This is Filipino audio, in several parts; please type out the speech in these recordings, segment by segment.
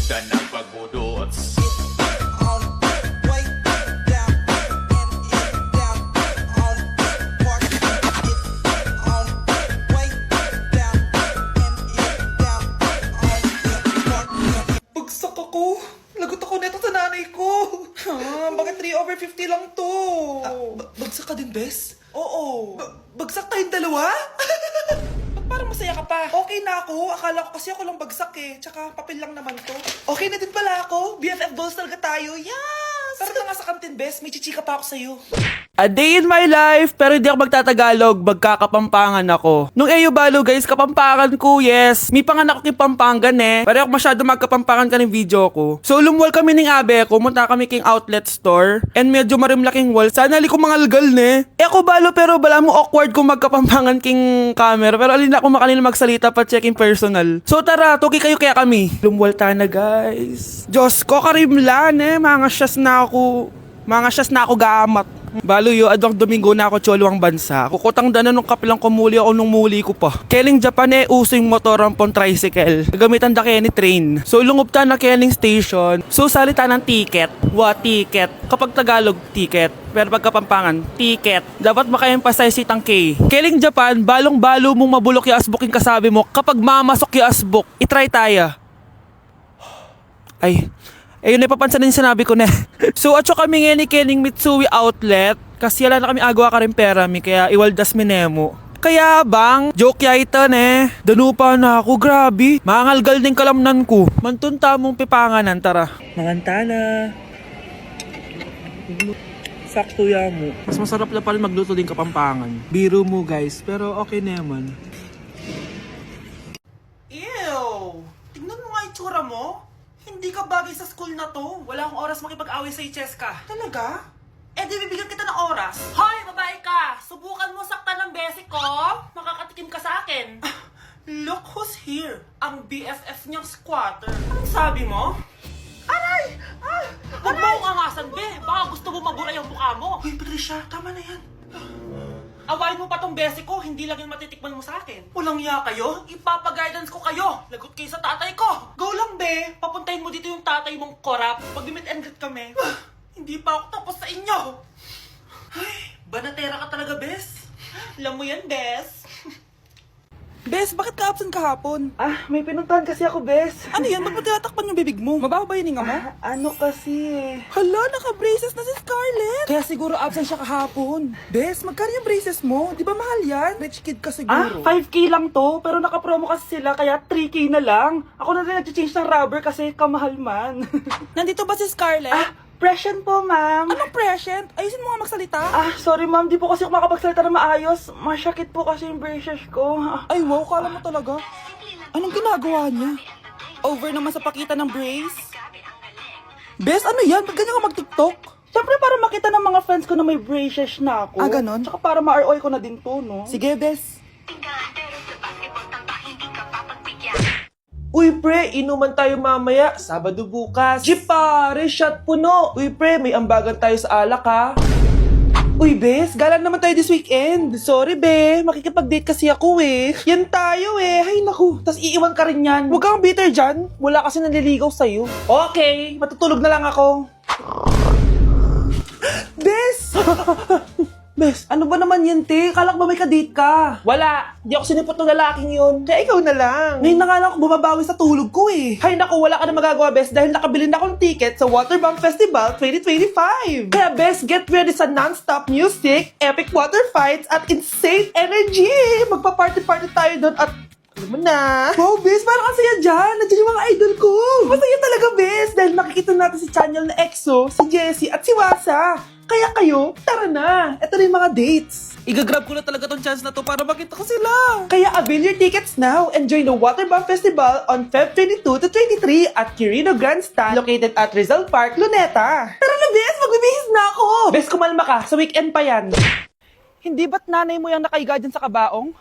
Ganda ng pagbudots. Bagsak ako. Lagot ako neto sa nanay ko. Bakit 3/50 lang to? Bagsak ka din, Bes? Oo. Bagsak tayong dalawa? Ba't parang masaya ka pa? Okay na ako. Akala ko kasi ako lang bagsak eh. Tsaka papel lang naman to. Okay na din pala ako. BFF goals talaga tayo. Yes! Tara na nga sa kantin, Bes. May chichika pa ako sa'yo. A day in my life, pero hindi ako magtatagalog, magkakapampangan ako. Nung Eyo Balo guys, kapampangan ko, yes. May panganak ko kay Pampangan eh. Pero ako masyado magkapampangan ka ng video ko. So lumuwal kami ng abe ko, munta kami king outlet store. And medyo marimlaking wall. Sana li ko mangalgal ne. Eh ako Balo, pero bala mo awkward kung magkapampangan king camera. Pero alin ako makanila magsalita pa checking personal. So tara, tuki kayo kaya kami. Lumuwal tayo na guys. Diyos ko, karimlan eh. Mga syas na ako gamat. Balo yo, adwang Domingo na ako choluang bansa. Kukutang dana nung kapilang kumuli ako nung muli ko pa. Keling Japan eh, using motor rampon tricycle. Gagamitan da ni train. So lungob ta na Keling station. So salita ng ticket. Ticket. Kapag Tagalog, ticket. Pero pag Kapampangan, ticket. Dapat maka-emphasize itang K. Keling Japan, balong-balo mong mabulok yung asboking kasabi mo. Kapag mamasok yung asbok, itry tayo. Ay, ayun na papansin din sinabi ko na. So atso kami nga ni Kening Mitsui Outlet kasi wala na kami agawa ka rin pera mi kaya iwaldas mi nemo. Kaya bang, joke ya ito ne. Danupa na ako, grabe. Mangalgal din kalamnan ko. Mantunta mong pipanganan, tara. Mangantana. Sakto ya mo. Mas masarap na pa rin magluto din Kapampangan. Biro mo guys, pero okay naman. Ew! Tingnan mo nga itsura mo. Hindi ka bagay sa school na to. Wala akong oras makipag-away sa Cheska. Talaga? Eh di bibigyan kita ng oras. Hoy, babae ka! Subukan mo saktan ng basic ko. Makakatikim ka sa akin. Look who's here. Ang BFF niyang squatter. Anong sabi mo? Aray! Huwag mo akong angasan, be. Baka gusto mo mabura yung mukha mo. Hoy, Patricia, tama na yan. Awayin mo pa tong basic ko, hindi lang yung matitikman mo sa akin. Walang iya kayo? Ipapa-guidance ko kayo. Lagot kayo sa tatay ko. Go lang, be. Papuntahin mo dito yung tatay mong korap. Pag-meet and greet kami. Hindi pa ako tapos sa inyo. Ay, banatera ka talaga, Bes. Alam mo yan, Bes. Bes, bakit ka absent kahapon? May pinuntahan kasi ako, bes. Ano yan? Ba't mo tinatakpan yung bibig mo? Mabaho ba yung hinga mo? Ano kasi? Hala, naka-braces na si Scarlett. Kaya siguro absent siya kahapon. Bes, magkano yung braces mo? Di ba mahal yan? Rich kid ka siguro. 5K lang to, pero naka-promo kasi sila, kaya 3K na lang. Ako na rin nag-change ng rubber kasi kamahal man. Nandito ba si Scarlett? Present po, ma'am. Anong present? Ayusin mo nga magsalita. Sorry ma'am, di po kasi ako makapagsalita na maayos. Masyakit po kasi yung braces ko. Ay wow, kala mo talaga. Anong ginagawa niya? Over naman sa pakita ng brace? Bes, ano yan? Ba't ganyan ka mag-tiktok? Siyempre para makita ng mga friends ko na may braces na ako. Ganon? Tsaka para ma-ROI ko na din to, no? Sige, Bes. Uy pre, inuman tayo mamaya, Sabado bukas. Jeep pare, shot puno. Uy pre, may ambagan tayo sa alak ha. Uy bes, galang naman tayo this weekend. Sorry be, makikipag-date kasi ako eh. Yan tayo eh, hay naku. Tas iiwan ka rin yan. Huwag kang bitter dyan, wala kasi nanliligaw sa'yo. Okay, matutulog na lang ako. Bes! Bes, ano ba naman yan, te? Kalak ba may ka-date ka? Wala. Di ako sinipot ng lalaking yun. Kaya ikaw na lang. Ngayon na nga lang ako bumabawi sa tulog ko eh. Hay naku, wala ka na magagawa, Bes, dahil nakabili na ako ng ticket sa Waterbomb Festival 2025. Kaya, Bes, get ready sa non-stop music, epic water fights, at insane energy. Magpa-party-party tayo doon at alam mo na. Wow, Bes, parang ang saya dyan. Nandiyan yung mga idol ko. Masaya talaga, Bes, dahil makikita natin si Channel na EXO, si Jessie, at si Wasa. Kaya kayo, tara na. Ito na yung mga dates. Igagrab ko na talaga tong chance na to para makita ko sila. Kaya avail your tickets now and join the Waterbomb Festival on Feb 22 to 23 at Quirino Grandstand located at Rizal Park, Luneta. Tara na, Bes! Magbibihis na ako! Bes, kumalma ka. Sa weekend pa yan. Hindi ba't nanay mo yung nakaiga dyan sa kabaong?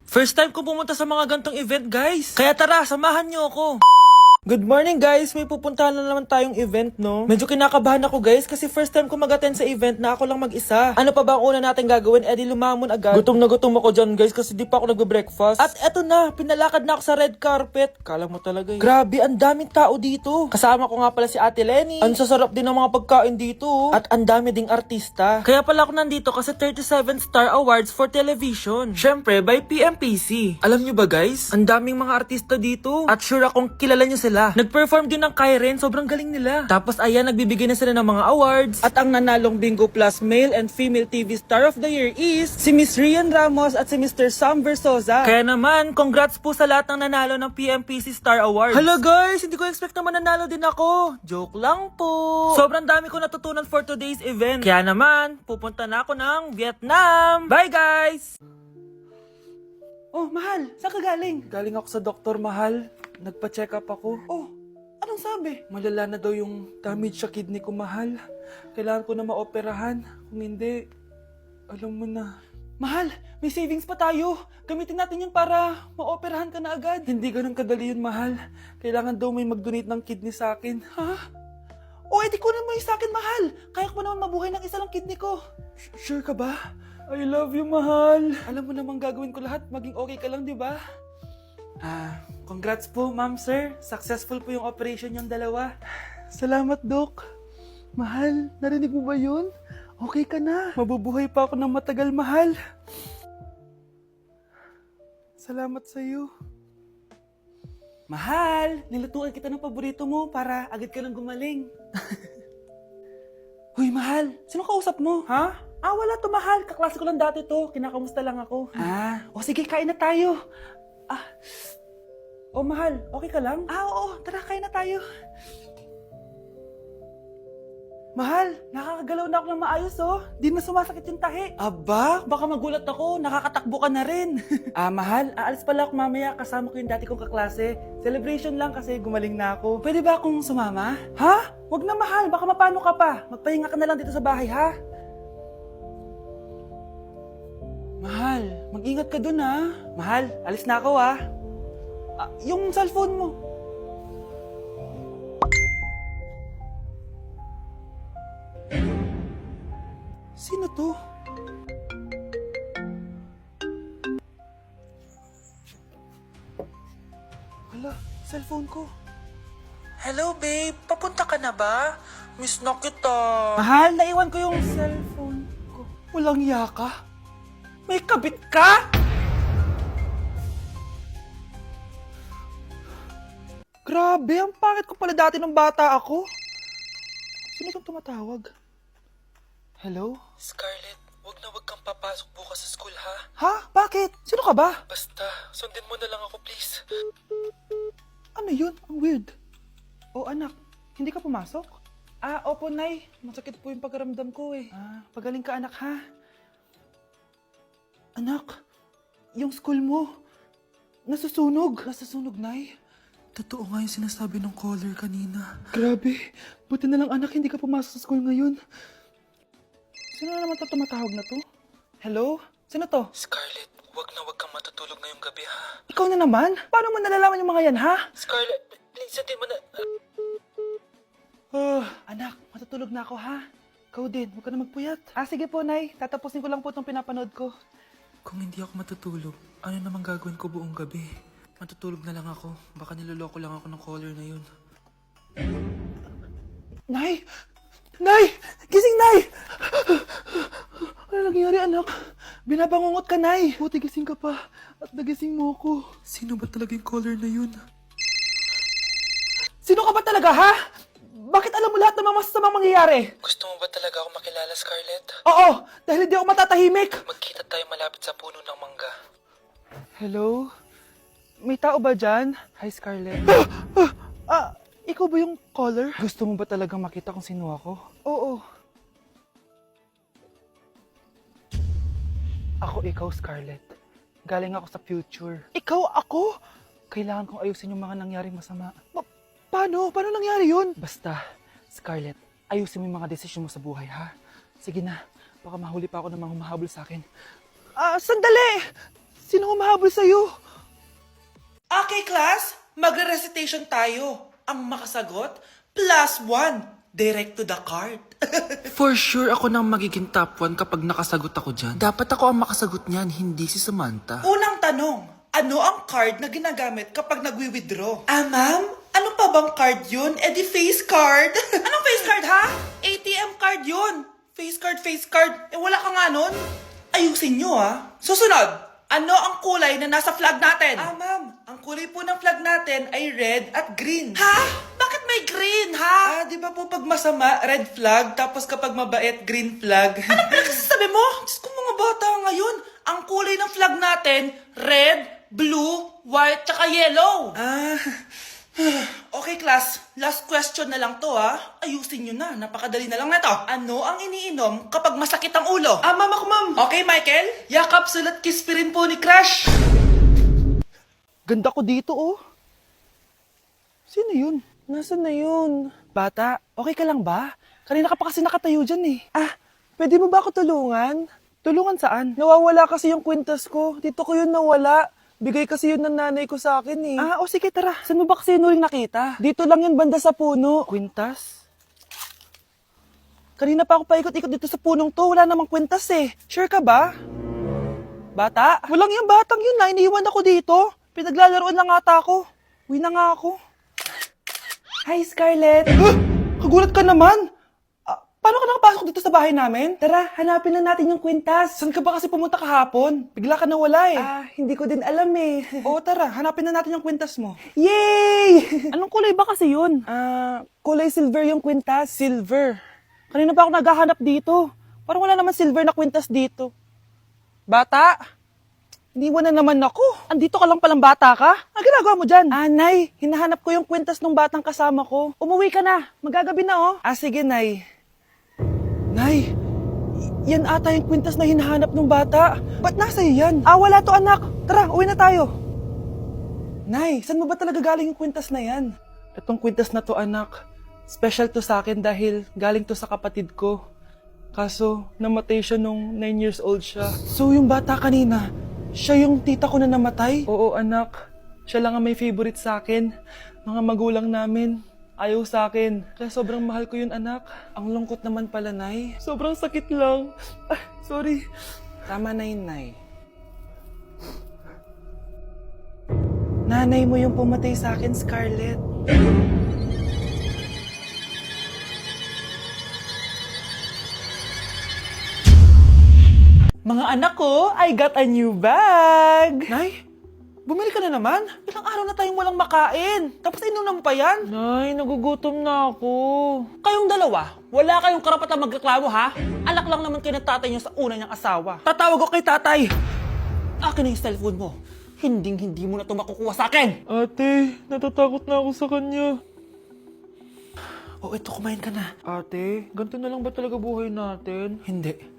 First time ko pumunta sa mga gantong event, guys. Kaya tara, samahan niyo ako. Good morning, guys. May pupuntahan na naman tayong event, no? Medyo kinakabahan ako, guys, kasi first time ko mag-attend sa event na ako lang mag-isa. Ano pa ba ang una natin gagawin? Di lumamon agad. Gutom na gutom ako dyan, guys, kasi di pa ako nagbe-breakfast. At eto na, pinalakad na ako sa red carpet. Kala mo talaga eh. Grabe, ang daming tao dito. Kasama ko nga pala si Ate Lenny. Ang sasarap din ng mga pagkain dito. At ang dami ding artista. Kaya pala ako nandito kasi 37 Star Awards for Television. Syempre, by PMPC. Alam nyo ba, guys? Ang daming mga artista dito. At sure akong kilala nyo sila. Nag-perform din ng Kairen, sobrang galing nila. Tapos ayan, nagbibigay na sila ng mga awards. At ang nanalong Bingo Plus Male and Female TV Star of the Year is si Miss Rian Ramos at si Mr. Sam Versosa. Kaya naman, congrats po sa lahat ng nanalo ng PMPC Star Awards. Hello guys, hindi ko expect na mananalo din ako. Joke lang po. Sobrang dami ko natutunan for today's event. Kaya naman, pupunta na ako ng Vietnam. Bye guys! Oh, mahal, saan ka galing? Galing ako sa doktor, mahal. Nagpa-check up ako. Oh, anong sabi? Malala na daw yung damage sa kidney ko, mahal. Kailangan ko na maoperahan. Kung hindi, alam mo na. Mahal, may savings pa tayo. Gamitin natin yun para maoperahan ka na agad. Hindi ganun kadali yun, mahal. Kailangan daw may mag-donate ng kidney sa akin. Ha? Oh, edi kunin mo yung sa akin, mahal. Kaya ko pa naman mabuhay ng isa lang kidney ko. Sure ka ba? I love you, mahal. Alam mo namang gagawin ko lahat. Maging okay ka lang, di ba? Congrats po, ma'am, sir. Successful po yung operation yung dalawa. Salamat, Doc. Mahal, narinig mo ba yun? Okay ka na. Mabubuhay pa ako ng matagal, mahal. Salamat sa'yo. Mahal, nilutuan kita ng paborito mo para agad ka nang gumaling. Huy, mahal, sino kausap mo? Ha? Wala to, mahal. Kaklase ko lang dati to. Kinakamusta lang ako. Sige, kain na tayo. Mahal, okay ka lang? Oo, tara, kain na tayo. Mahal, nakakagalaw na ako ng maayos, oh. Di na sumasakit yung tahi. Aba, baka magulat ako. Nakakatakbo ka na rin. Mahal, aalis pala ako mamaya. Kasama ko yung dati kong kaklase. Celebration lang kasi gumaling na ako. Pwede ba akong sumama? Ha? Wag na, mahal. Baka mapano ka pa. Magpahinga ka na lang dito sa bahay, ha? Mahal, mag-ingat ka dun, ha? Mahal, alis na ako, ha? Yung cellphone mo. Sino to? Hala, cellphone ko. Hello, babe. Papunta ka na ba? Miss na kita. Mahal, naiwan ko yung cellphone ko. Walang iya ka? May kabit ka? Grabe, ang pangit ko pala dati nung bata ako. Sino itong tumatawag? Hello? Scarlett, wag kang papasok bukas sa school, ha? Ha? Bakit? Sino ka ba? Basta, sundin mo na lang ako, please. Ano yun? Ang weird. Anak, hindi ka pumasok? Opo, Nay. Masakit po yung pagkaramdam ko eh. Pagaling ka, anak, ha? Anak, yung school mo, nasusunog. Nasusunog, Nay? Totoo nga yung sinasabi ng caller kanina. Grabe. Buti na lang, anak, hindi ka pumasok sa school ngayon. Sino na naman tumatawag na to? Hello? Sino to? Scarlett, wag kang matutulog ngayong gabi, ha? Ikaw na naman? Paano mo nalalaman yung mga yan, ha? Scarlett, please, sundin mo na... Anak, matutulog na ako, ha? Ikaw din, huwag ka na magpuyat. Sige po, Nay. Tatapusin ko lang po itong pinapanood ko. Kung hindi ako matutulog, ano namang gagawin ko buong gabi? Matutulog na lang ako. Baka niloloko lang ako ng caller na yun. Nay! Nay! Gising, Nay! Ano nangyari, anak? Binabangungot ka, Nay! Buti gising ka pa. At nagising mo ako. Sino ba talaga yung caller na yun? Sino ka ba talaga, ha? Bakit alam mo lahat ng mga masasamang mangyayari? Gusto mo ba talaga ako makilala, Scarlett? Oo! Dahil hindi ako matatahimik! Magkita tayo malapit sa puno ng mangga. Hello? May tao ba dyan? Hi, Scarlett. Ikaw ba yung caller? Gusto mo ba talagang makita kung sino ako? Oo. Ako ikaw, Scarlett. Galing ako sa future. Ikaw ako? Kailangan kong ayusin yung mga nangyaring masama. Paano? Paano nangyari yun? Basta, Scarlett, ayusin mo yung mga desisyon mo sa buhay, ha? Sige na, baka mahuli pa ako ng mga humahabol sa akin. Sandali! Sino humahabol sa'yo? Okay, class. Magre-recitation tayo. Ang makasagot, +1. Direct to the card. For sure, ako nang magiging top 1 kapag nakasagot ako dyan. Dapat ako ang makasagot niyan, hindi si Samantha. Unang tanong, ano ang card na ginagamit kapag nagwi-withdraw? Ma'am? Ano pa bang card yun? Di face card. Anong face card, ha? ATM card yun. Face card, face card. Wala ka nga nun? Ayusin nyo, ha? Susunod, ano ang kulay na nasa flag natin? Ma'am, ang kulay po ng flag natin ay red at green. Ha? Bakit may green, ha? Di ba po pag masama, red flag, tapos kapag mabait, green flag? Anong pinagsasabi mo? Diyos ko, mga bata ngayon. Ang kulay ng flag natin, red, blue, white, tsaka yellow. Okay, class. Last question na lang to, ha? Ayusin nyo na. Napakadali na lang na to. Ano ang iniinom kapag masakit ang ulo? Ma'am ako, ma'am. Okay, Michael? Yakap, sulat, kiss pa rin po ni Crush. Ganda ko dito, oh. Sino yun? Nasaan na yun? Bata, okay ka lang ba? Kanina ka pa kasi nakatayo dyan eh. Pwede mo ba ako tulungan? Tulungan saan? Nawawala kasi yung kwintas ko. Dito ko yun nawala. Bigay kasi yun ng nanay ko sa akin eh. O sige tara. Saan mo ba kasi yun uling nakita? Dito lang yun banda sa puno. Kwintas? Kanina pa ako paikot-ikot dito sa punong to. Wala namang kwintas eh. Sure ka ba? Bata? Walang yung batang yun na. Iniiwan ako dito. Pinaglalaroan lang ata ako. Uwi na nga ako. Hi, Scarlett. Kagulat ka naman. Paano ka nakapasok dito sa bahay namin? Tara, hanapin lang natin yung kwintas. Saan ka ba kasi pumunta kahapon? Bigla ka nawala eh. Hindi ko din alam eh. Oo, tara, hanapin na natin yung kwintas mo. Yay! Anong kulay ba kasi yun? Kulay silver yung kwintas. Silver? Kanina pa ako naghahanap dito. Parang wala naman silver na kwintas dito. Bata? Iniwan na naman ako. Andito ka lang palang bata ka? Ang ginagawa mo dyan? Nay, hinahanap ko yung kwintas ng batang kasama ko. Umuwi ka na. Magagabi na oh. Sige, Nay. Nay, yan ata yung kwintas na hinahanap ng bata. Ba't nasa iyo yan? Wala to anak. Tara, uwi na tayo. Nay, saan mo ba talaga galing yung kwintas na yan? Itong kwintas na to anak, special to sa akin dahil galing to sa kapatid ko. Kaso, namatay siya nung 9 years old siya. So yung bata kanina, siya yung tita ko na namatay? Oo anak, siya lang ang may favorite sa akin. Mga magulang namin, ayaw sa akin. Kaya sobrang mahal ko yun, anak. Ang lungkot naman pala, Nay. Sobrang sakit lang. Sorry. Tama na yun, Nay. Nanay mo yung pumatay sa akin, Scarlett. Mga anak ko, I got a new bag! Nay? Bumili ka na naman? Ilang araw na tayong walang makain. Tapos inunom pa yan? Nay, nagugutom na ako. Kayong dalawa, wala kayong karapatan magreklamo ha? Anak lang naman kayo ng tatay niyo sa una niyang asawa. Tatawag ko kay tatay. Akin na yung cellphone mo. Hindi mo na ito makukuha sa akin. Ate, natatakot na ako sa kanya. Ito, kumain ka na. Ate, ganito na lang ba talaga buhay natin? Hindi.